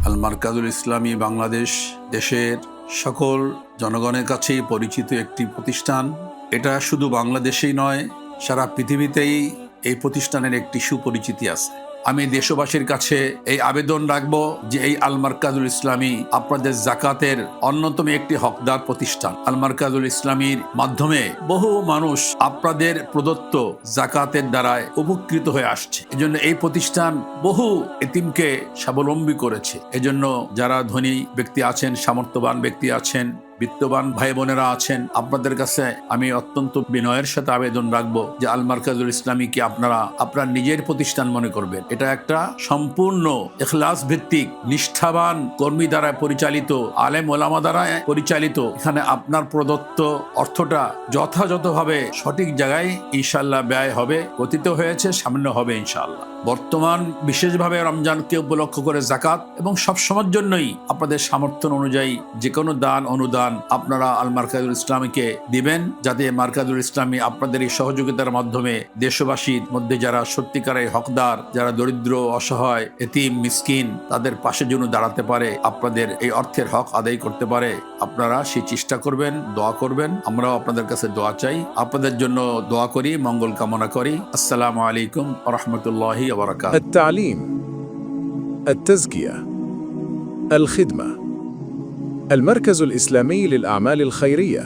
আল মারকাজুল ইসলামী বাংলাদেশ দেশের সকল জনগণের কাছেই পরিচিত একটি প্রতিষ্ঠান। এটা শুধু বাংলাদেশেই নয়, সারা পৃথিবীতেই এই প্রতিষ্ঠানের একটি সুপরিচিতি আছে। আমি দেশবাসীর কাছে এই আবেদন রাখব যে এই আল মারকাজুল ইসলামী আপনাদের জাকাতের অন্যতম একটি হকদার প্রতিষ্ঠান। আল মারকাজুল ইসলামীর মাধ্যমে বহু মানুষ আপনাদের প্রদত্ত জাকাতের দ্বারায় উপকৃত হয়ে আসছে। এজন্য এই প্রতিষ্ঠান বহু এতিমকে স্বাবলম্বী করেছে। এজন্য যারা ধনী ব্যক্তি আছেন, সামর্থ্যবান ব্যক্তি আছেন, বিত্তবান ভাই বোনেরা আছেন, আপনাদের কাছে আমি অত্যন্ত বিনয়ের সাথে আবেদন রাখবো যে আল মারকাজুল ইসলামীকে আপনারা আপনার নিজের প্রতিষ্ঠান মনে করবেন। এটা একটা সম্পূর্ণ ইখলাস ভিত্তিক, নিষ্ঠাবান কর্মী দ্বারা পরিচালিত, আলেম ওলামা দ্বারা পরিচালিত। এখানে আপনার প্রদত্ত অর্থটা যথাযথভাবে সঠিক জায়গায় ইনশাআল্লাহ ব্যয় হবে, গঠিত হয়েছে, সামান্য হবে ইনশাআল্লাহ। বর্তমান বিশেষভাবে রমজানকে উপলক্ষ করে জাকাত এবং সবসময়ের জন্যই আপনাদের সামর্থ্য অনুযায়ী যে কোনো দান অনুদান আপনারা আল মারকাজুল ইসলামীকে দিবেন, যাতে মারকাজুল ইসলামী আপনাদের এই সহযোগিতার মাধ্যমে দেশবাসীর মধ্যে যারা সত্যিকারের হকদার, যারা দরিদ্র, অসহায়, এতিম, মিসকিন, তাদের পাশে যেন দাঁড়াতে পারে, আপনাদের এই অর্থের হক আদায় করতে পারে। আপনারা সেই চেষ্টা করবেন, দোয়া করবেন। আমরাও আপনাদের কাছে দোয়া চাই, আপনাদের জন্য দোয়া করি, মঙ্গল কামনা করি। আসসালামু আলাইকুম ওয়া রাহমাতুল্লাহি ওয়া বারাকাতুহু। التعليم، التزكية، الخدمة. المركز الإسلامي للأعمال الخيرية